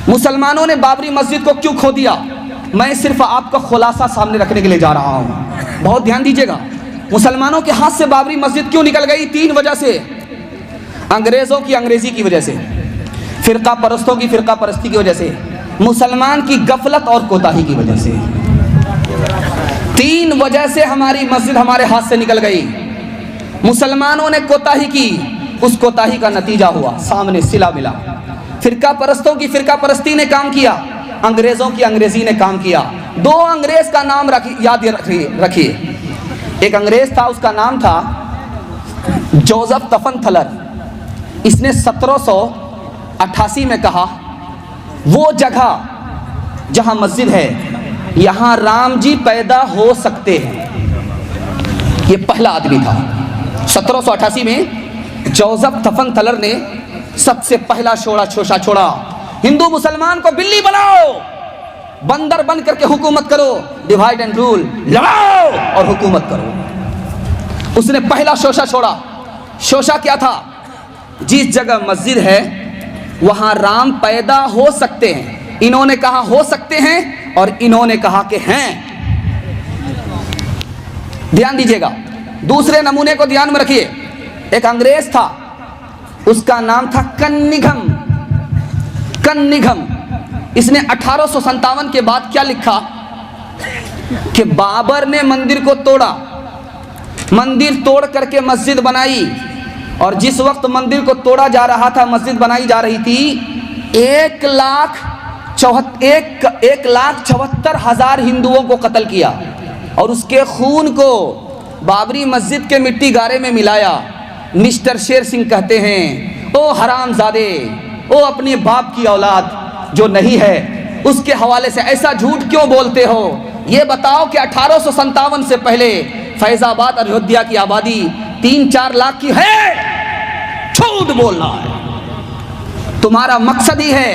مسلمانوں نے بابری مسجد کو کیوں کھو دیا؟ میں صرف آپ کا خلاصہ سامنے رکھنے کے لیے جا رہا ہوں، بہت دھیان دیجیے گا۔ مسلمانوں کے ہاتھ سے بابری مسجد کیوں نکل گئی؟ 3 وجہ سے۔ انگریزوں کی انگریزی کی وجہ سے، فرقہ پرستوں کی فرقہ پرستی کی وجہ سے، مسلمان کی غفلت اور کوتاہی کی وجہ سے۔ 3 وجہ سے ہماری مسجد ہمارے ہاتھ سے نکل گئی۔ مسلمانوں نے کوتاہی کی، اس کوتاہی کا نتیجہ ہوا سامنے صلہ ملا۔ فرقہ پرستوں کی فرقہ پرستی نے کام کیا، انگریزوں کی انگریزی نے کام کیا۔ 2 انگریز کا نام یاد رکھیے۔ ایک انگریز تھا، اس کا نام تھا جوزف تفن تھلر۔ اس نے 1788 میں کہا وہ جگہ جہاں مسجد ہے یہاں رام جی پیدا ہو سکتے ہیں۔ یہ پہلا آدمی تھا۔ 1788 میں جوزف تفن تھلر نے سب سے پہلا شوشہ چھوڑا، ہندو مسلمان کو بلی بناؤ، بندر بن کر کے حکومت کرو، ڈیوائیڈ اینڈ رول، لڑاؤ اور حکومت کرو۔ اس نے پہلا شوشہ چھوڑا۔ شوشہ کیا تھا؟ جس جگہ مسجد ہے وہاں رام پیدا ہو سکتے ہیں۔ انہوں نے کہا ہو سکتے ہیں اور انہوں نے کہا کہ ہیں۔ دھیان دیجیے گا، دوسرے نمونے کو دھیان میں رکھیے۔ ایک انگریز تھا، اس کا نام تھا کنگھم۔ اس نے 1857 کے بعد کیا لکھا کہ بابر نے مندر کو توڑا، مندر توڑ کر کے مسجد بنائی، اور جس وقت مندر کو توڑا جا رہا تھا مسجد بنائی جا رہی تھی، 1,74,000 ہندوؤں کو قتل کیا اور اس کے خون کو بابری مسجد کے مٹی گارے میں ملایا۔ مسٹر شیر سنگھ کہتے ہیں او حرام زادے، او اپنے باپ کی اولاد جو نہیں ہے، اس کے حوالے سے ایسا جھوٹ کیوں بولتے ہو؟ یہ بتاؤ کہ 1857 سے پہلے فیض آباد اور ایودھیا کی آبادی 3-4 لاکھ کی ہے؟ جھوٹ بولنا ہے۔ تمہارا مقصد ہی ہے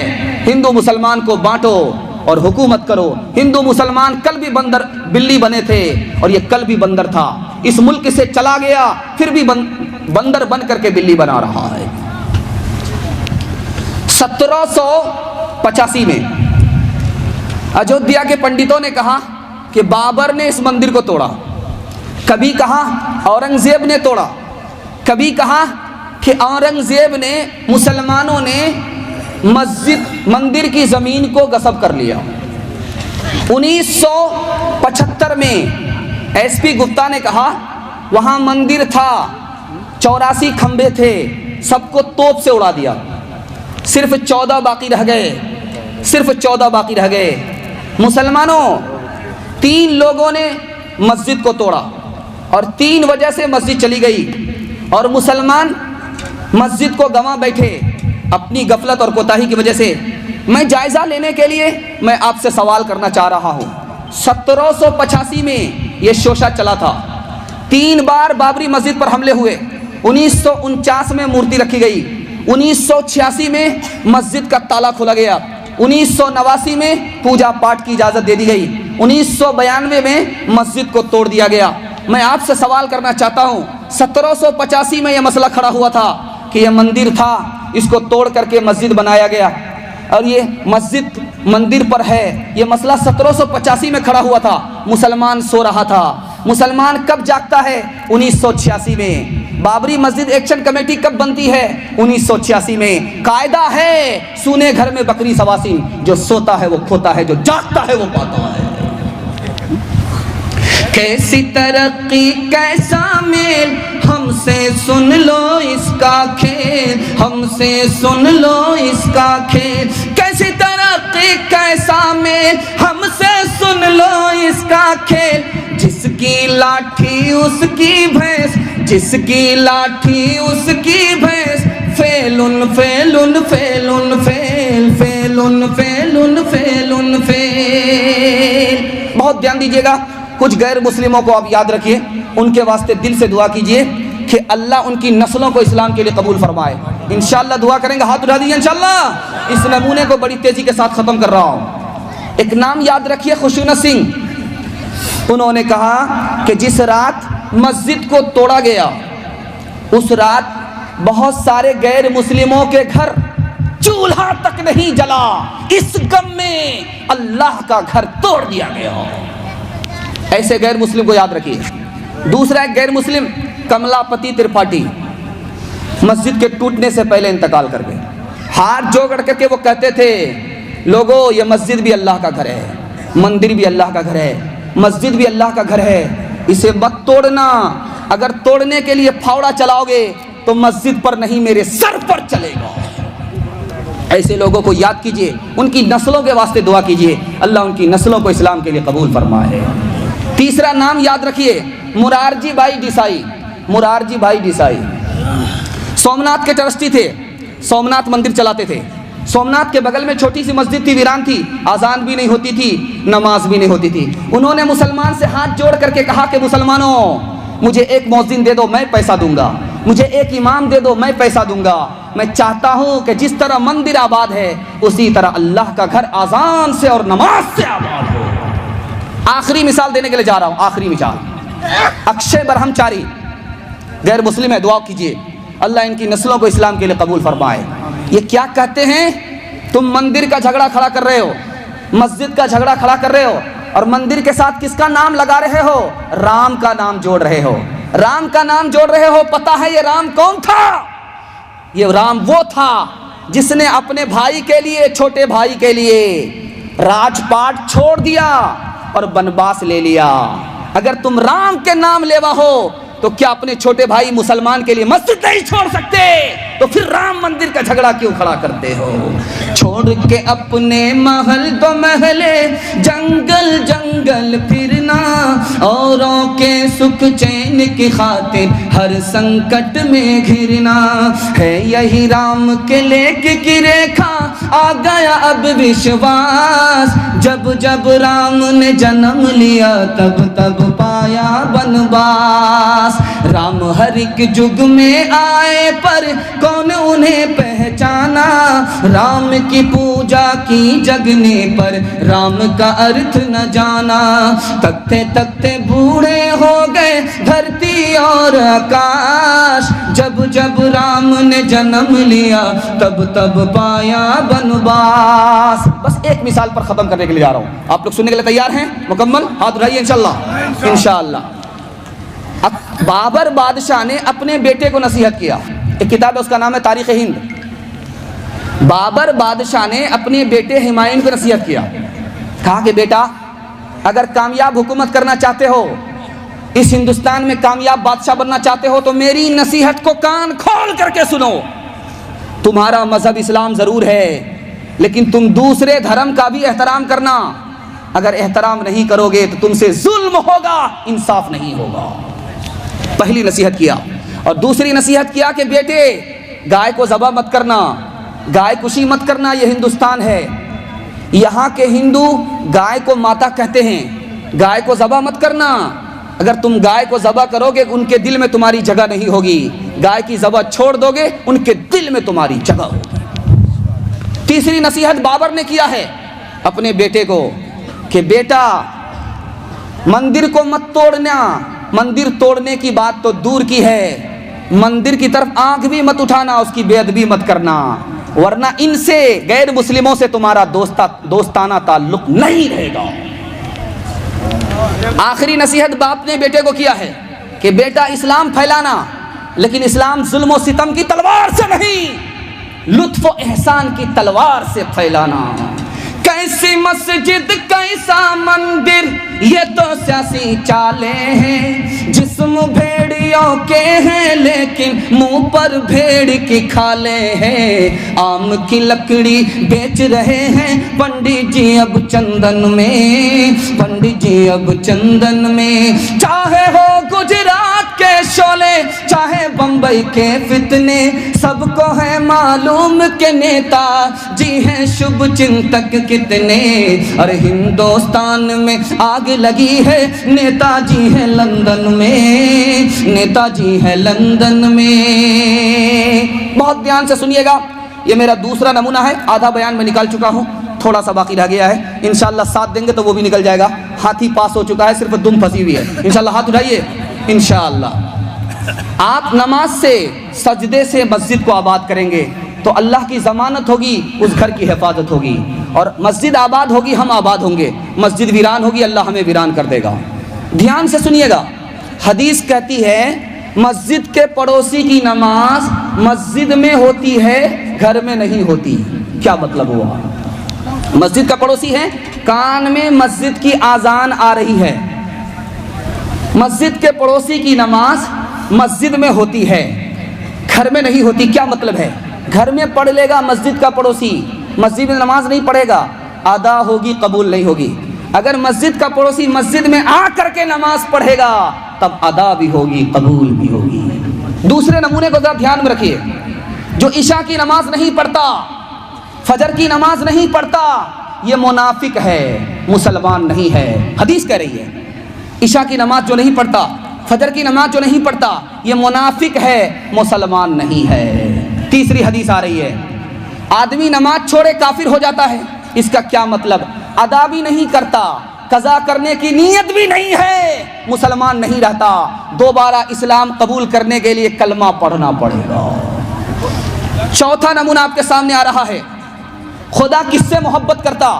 ہندو مسلمان کو بانٹو اور حکومت کرو۔ ہندو مسلمان کل بھی بلی بنے تھے اور یہ کل بھی بندر تھا، اس ملک سے چلا گیا پھر بھی بندر بن کر کے بلی بنا رہا ہے۔ 1785 میں ایودھیا کے پنڈتوں نے کہا کہ بابر نے اس مندر کو توڑا، کبھی کہا اورنگزیب نے توڑا، کبھی کہا کہ اورنگزیب نے، مسلمانوں نے مندر کی زمین کو غصب کر لیا۔ 1975 میں ایس پی گپتا نے کہا وہاں مندر تھا، 84 کھمبے تھے، سب کو توپ سے اڑا دیا، صرف 14 باقی رہ گئے۔ مسلمانوں، 3 لوگوں نے مسجد کو توڑا اور 3 وجہ سے مسجد چلی گئی، اور مسلمان مسجد کو گنوا بیٹھے اپنی غفلت اور کوتاہی کی وجہ سے۔ میں جائزہ لینے کے لیے میں آپ سے سوال کرنا چاہ رہا ہوں۔ 1785 میں یہ شوشہ چلا تھا، 3 بار بابری مسجد پر حملے ہوئے۔ 1949 میں مورتی رکھی گئی، 1986 میں مسجد کا تالا کھولا گیا، 1989 میں پوجا پاٹ کی اجازت دے دی گئی، 1992 میں مسجد کو توڑ دیا گیا۔ میں آپ سے سوال کرنا چاہتا ہوں، 1785 میں یہ مسئلہ کھڑا ہوا تھا کہ یہ مندر تھا، اس کو توڑ کر کے مسجد بنایا گیا، اور یہ مسجد مندر پر ہے۔ یہ مسئلہ 1785 میں کھڑا ہوا تھا، مسلمان سو رہا تھا۔ مسلمان کب جاگتا ہے؟ 1986 میں۔ بابری مسجد ایکشن کمیٹی کب بنتی ہے؟ 1986 میں۔ قاعدہ ہے سونے گھر میں بکری سواسی، جو سوتا ہے وہ کھوتا ہے، جو جاگتا ہے وہ پاتا ہے۔ کیسی ترقی کیسا میل، ہم سے سن لو اس کا کھیل، ہم سے سن لو اس کا کھیل۔ کیسی ترقی کیسا میل، ہم سے سن لو اس کا کھیل۔ جس کی لاٹھی اس کی بھینس، جس کی لاٹھی اس کی بھینس، فیلن فیلن فیلن فیل، فیلن فیلن فیلن فیل۔ بہت دھیان دیجیے گا، کچھ غیر مسلموں کو آپ یاد رکھیے، ان کے واسطے دل سے دعا کیجئے کہ اللہ ان کی نسلوں کو اسلام کے لیے قبول فرمائے۔ انشاءاللہ دعا کریں گے، ہاتھ اٹھا دیجئے انشاءاللہ۔ اس نمونے کو بڑی تیزی کے ساتھ ختم کر رہا ہوں۔ ایک نام یاد رکھیے، خشونت سنگھ۔ انہوں نے کہا کہ جس رات مسجد کو توڑا گیا، اس رات بہت سارے غیر مسلموں کے گھر چولہا تک نہیں جلا، اس غم میں اللہ کا گھر توڑ دیا گیا۔ ایسے غیر مسلم کو یاد رکھیے۔ دوسرا ایک غیر مسلم کملا پتی ترپاٹھی، مسجد کے ٹوٹنے سے پہلے انتقال کر گئے۔ ہاتھ جوڑ کر کے وہ کہتے تھے، لوگو یہ مسجد بھی اللہ کا گھر ہے، مندر بھی اللہ کا گھر ہے، مسجد بھی اللہ کا گھر ہے، اسے مت توڑنا، اگر توڑنے کے لیے پھاوڑا چلاؤ گے تو مسجد پر نہیں میرے سر پر چلے گا۔ ایسے لوگوں کو یاد کیجئے، ان کی نسلوں کے واسطے دعا کیجئے، اللہ ان کی نسلوں کو اسلام کے لیے قبول فرمائے۔ تیسرا نام یاد رکھیے، مرارجی بھائی دیسائی۔ مرارجی بھائی دیسائی سومناتھ کے ٹرسٹی تھے، سومناتھ مندر چلاتے تھے۔ سومناتھ کے بغل میں چھوٹی سی مسجد تھی، ویران تھی، آذان بھی نہیں ہوتی تھی، نماز بھی نہیں ہوتی تھی۔ انہوں نے مسلمان سے ہاتھ جوڑ کر کے کہا کہ مسلمانوں، مجھے ایک مؤذن دے دو، میں پیسہ دوں گا، مجھے ایک امام دے دو، میں پیسہ دوں گا۔ میں چاہتا ہوں کہ جس طرح مندر آباد ہے اسی طرح اللہ کا گھر آذان سے اور نماز سے آباد ہو۔ آخری مثال دینے کے لیے جا رہا ہوں، آخری مثال، اکشے برہم چاری، غیر مسلم ہے، دعا کیجئے اللہ ان کی نسلوں کو اسلام کے لیے قبول فرمائے۔ یہ کیا کہتے ہیں، تم مندر کا جھگڑا کھڑا کر رہے ہو، مسجد کا جھگڑا کھڑا کر رہے ہو، اور مندر کے ساتھ کس کا نام لگا رہے ہو؟ رام کا نام جوڑ رہے ہو، رام کا نام جوڑ رہے ہو۔ پتہ ہے یہ رام کون تھا؟ یہ رام وہ تھا جس نے اپنے بھائی کے لیے، چھوٹے بھائی کے لیے راج پاٹ چھوڑ دیا اور بنواس لے لیا۔ اگر تم رام کے نام لیوا ہو تو کیا اپنے چھوٹے بھائی مسلمان کے لیے مسجد نہیں چھوڑ سکتے؟ تو پھر رام مندر کا جھگڑا کیوں کھڑا کرتے ہو؟ چھوڑ کے اپنے محل تو محلے، جنگل جنگل پھرنا، اوروں کے سکھ چین کی خاطر ہر سنکٹ میں گھرنا، ہے یہی رام کے لیک کی ریکھا، آ گیا اب وشواس، جب جب رام نے جنم لیا تب تب پایا بنواس۔ رام ہر ایک جگ میں آئے پر کون انہیں پہچانا، رام کی پوجا کی جگنے پر رام کا ارتھ نہ جانا، تکتے تکتے بوڑھے ہو گئے دھرتی اور آکاش، جب جب رام نے جنم لیا تب تب پایا بنواس۔ بس ایک مثال پر ختم کرنے کے لیے جا رہا ہوں، آپ لوگ سننے کے لیے تیار ہیں؟ مکمل ہاتھ اٹھائیے انشاءاللہ، انشاءاللہ۔ بابر بادشاہ نے اپنے بیٹے کو نصیحت کیا، ایک کتاب ہے اس کا نام ہے تاریخ ہند۔ بابر بادشاہ نے اپنے بیٹے ہمایوں کو نصیحت کیا، کہا کہ بیٹا اگر کامیاب حکومت کرنا چاہتے ہو، اس ہندوستان میں کامیاب بادشاہ بننا چاہتے ہو تو میری نصیحت کو کان کھول کر کے سنو۔ تمہارا مذہب اسلام ضرور ہے لیکن تم دوسرے دھرم کا بھی احترام کرنا، اگر احترام نہیں کرو گے تو تم سے ظلم ہوگا، انصاف نہیں ہوگا۔ پہلی نصیحت کیا، اور دوسری نصیحت کیا کہ بیٹے گائے کو ذبح مت کرنا، گائے کشی مت کرنا، یہ ہندوستان ہے، یہاں کے ہندو گائے کو ماتا کہتے ہیں، گائے کو ذبح مت کرنا، اگر تم گائے کو ذبح کرو گے ان کے دل میں تمہاری جگہ نہیں ہوگی، گائے کی ذبح چھوڑ دو گے ان کے دل میں تمہاری جگہ ہوگی۔ تیسری نصیحت بابر نے کیا ہے اپنے بیٹے کو کہ بیٹا مندر کو مت توڑنا، مندر توڑنے کی بات تو دور کی ہے، مندر کی طرف آنکھ بھی مت اٹھانا، اس کی بے ادبی مت کرنا، ورنہ ان سے غیر مسلموں سے تمہارا دوستانہ تعلق نہیں رہے گا۔ آخری نصیحت باپ نے بیٹے کو کیا ہے کہ بیٹا اسلام پھیلانا، لیکن اسلام ظلم و ستم کی تلوار سے نہیں، لطف و احسان کی تلوار سے پھیلانا۔ کیسی مسجد کیسا مندر یہ تو سیاسی چالیں ہیں، جسم بھیڑیوں کے ہیں لیکن منہ پر بھیڑ کی کھالیں ہیں، آم کی لکڑی بیچ رہے ہیں پنڈت جی اب چندن میں، پنڈت جی اب چندن میں، چاہے ہو گجرات کے شعلے چاہے بمبئی کے فتنے، سب کو ہے معلوم کہ نیتا جی ہیں شبھ چنتک کتنے، اور ہندوستان میں آگ لگی ہے نیتا جی ہے لندن میں، نیتا جی ہے لندن میں۔ بہت دھیان سے سنیے گا، یہ میرا دوسرا نمونہ ہے، آدھا بیان میں نکال چکا ہوں، تھوڑا سا باقی رہ گیا ہے، انشاءاللہ ساتھ دیں گے تو وہ بھی نکل جائے گا۔ ہاتھی پاس ہو چکا ہے، صرف دم پھنسی ہوئی ہے، انشاءاللہ ہاتھ اٹھائیے انشاءاللہ۔ آپ نماز سے، سجدے سے مسجد کو آباد کریں گے، تو اللہ کی ضمانت ہوگی، اس گھر کی حفاظت ہوگی. اور مسجد آباد ہوگی، ہم آباد ہوں گے. مسجد ویران ہوگی، اللہ ہمیں ویران کر دے گا. دھیان سے سنیے گا، حدیث کہتی ہے مسجد کے پڑوسی کی نماز مسجد میں ہوتی ہے، گھر میں نہیں ہوتی. کیا مطلب ہوا؟ مسجد کا پڑوسی ہے، کان میں مسجد کی آذان آ رہی ہے، مسجد کے پڑوسی کی نماز مسجد میں ہوتی ہے، گھر میں نہیں ہوتی. کیا مطلب ہے؟ گھر میں پڑھ لے گا مسجد کا پڑوسی، مسجد میں نماز نہیں پڑھے گا، ادا ہوگی قبول نہیں ہوگی. اگر مسجد کا پڑوسی مسجد میں آ کر کے نماز پڑھے گا تب ادا بھی ہوگی قبول بھی ہوگی. دوسرے نمونے کو ذرا دھیان میں رکھیے، جو عشاء کی نماز نہیں پڑھتا، فجر کی نماز نہیں پڑھتا، یہ منافق ہے، مسلمان نہیں ہے. حدیث کہہ رہی ہے عشاء کی نماز جو نہیں پڑھتا، فجر کی نماز جو نہیں پڑھتا، یہ منافق ہے، مسلمان نہیں ہے. تیسری حدیث آ رہی ہے آدمی نماز چھوڑے کافر ہو جاتا ہے. اس کا کیا مطلب؟ ادا بھی نہیں کرتا، قضا کرنے کی نیت بھی نہیں ہے، مسلمان نہیں رہتا. دوبارہ اسلام قبول کرنے کے لیے کلمہ پڑھنا پڑے گا. چوتھا نمونہ آپ کے سامنے آ رہا ہے، خدا کس سے محبت کرتا؟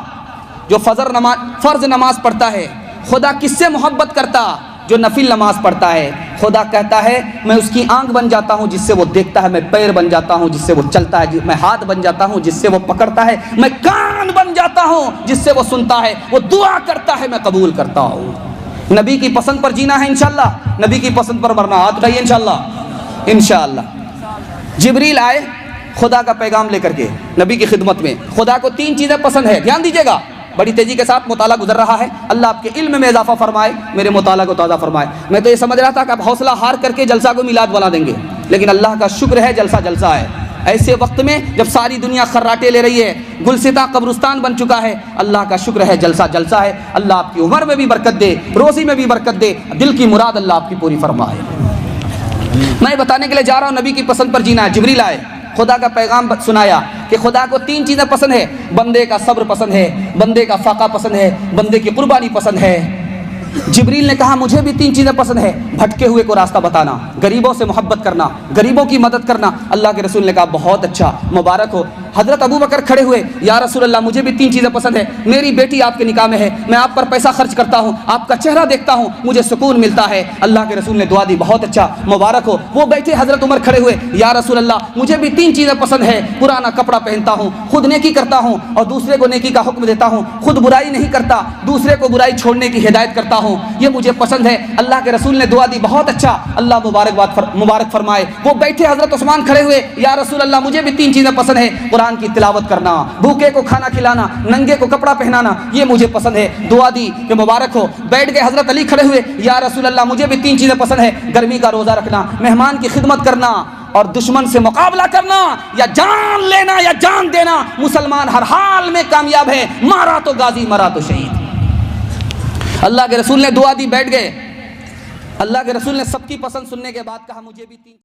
جو فرض نماز پڑھتا ہے. خدا کس سے محبت کرتا؟ جو نفل نماز پڑھتا ہے. خدا کہتا ہے میں اس کی آنکھ بن جاتا ہوں جس سے وہ دیکھتا ہے، میں پیر بن جاتا ہوں جس سے وہ چلتا ہے، میں ہاتھ بن جاتا ہوں جس سے وہ پکڑتا ہے، میں کان بن جاتا ہوں جس سے وہ سنتا ہے، وہ دعا کرتا ہے میں قبول کرتا ہوں. نبی کی پسند پر جینا ہے انشاءاللہ، نبی کی پسند پر مرنا. ہاتھ اٹھائیے انشاءاللہ. انشاءاللہ جبریل آئے خدا کا پیغام لے کر کے نبی کی خدمت میں. خدا کو 3 چیزیں پسند ہے، دھیان دیجیے گا، بڑی تیزی کے ساتھ مطالعہ گزر رہا ہے. اللہ آپ کے علم میں اضافہ فرمائے، میرے مطالعہ کو تازہ فرمائے. میں تو یہ سمجھ رہا تھا کہ آپ حوصلہ ہار کر کے جلسہ کو میلاد بنا دیں گے، لیکن اللہ کا شکر ہے جلسہ جلسہ ہے. ایسے وقت میں جب ساری دنیا خراٹے لے رہی ہے، گلستاں قبرستان بن چکا ہے، اللہ کا شکر ہے جلسہ جلسہ ہے. اللہ آپ کی عمر میں بھی برکت دے، روزی میں بھی برکت دے، دل کی مراد اللہ آپ کی پوری فرمائے. میں بتانے کے لیے جا رہا ہوں نبی کی پسند پر جینا ہے. جبریل آئے، خدا کا پیغام سنایا کہ خدا کو 3 چیزیں پسند ہے. بندے کا صبر پسند ہے، بندے کا فاقہ پسند ہے، بندے کی قربانی پسند ہے. جبریل نے کہا مجھے بھی 3 چیزیں پسند ہے، بھٹکے ہوئے کو راستہ بتانا، غریبوں سے محبت کرنا، غریبوں کی مدد کرنا. اللہ کے رسول نے کہا بہت اچھا، مبارک ہو. حضرت ابو بکر کھڑے ہوئے، یا رسول اللہ مجھے بھی 3 چیزیں پسند ہے. میری بیٹی آپ کے نکاح میں ہے، میں آپ پر پیسہ خرچ کرتا ہوں، آپ کا چہرہ دیکھتا ہوں، مجھے سکون ملتا ہے. اللہ کے رسول نے دعا دی، بہت اچھا، مبارک ہو. وہ بیٹھے حضرت عمر کھڑے ہوئے، یا رسول اللہ مجھے بھی 3 چیزیں پسند ہے، پرانا کپڑا پہنتا ہوں، خود نیکی کرتا ہوں اور دوسرے کو نیکی کا حکم دیتا ہوں، خود برائی نہیں کرتا، دوسرے کو برائی چھوڑنے کی ہدایت کرتا ہوں، یہ مجھے پسند ہے. اللہ کے رسول نے دعا دی، بہت اچھا، اللہ مبارک فرمائے. وہ بیٹھے حضرت عثمان کھڑے ہوئے، یا رسول اللہ مجھے بھی 3 چیزیں پسند ہے، قرآن کی تلاوت کرنا، بھوکے کو کھانا کھلانا، ننگے کو کپڑا پہنانا، یہ مجھے پسند ہے. دعا دی کہ مبارک ہو. بیٹھ گئے حضرت علی کھڑے ہوئے، یا رسول اللہ مجھے بھی 3 چیزیں پسند ہے، گرمی کا روزہ رکھنا، مہمان کی خدمت کرنا اور دشمن سے مقابلہ کرنا، یا جان لینا یا جان دینا. مسلمان ہر حال میں کامیاب ہے، مارا تو غازی مرا تو شہید. اللہ کے رسول نے دعا دی، بیٹھ گئے. اللہ کے رسول نے سب کی پسند سننے کے بعد کہا مجھے بھی 3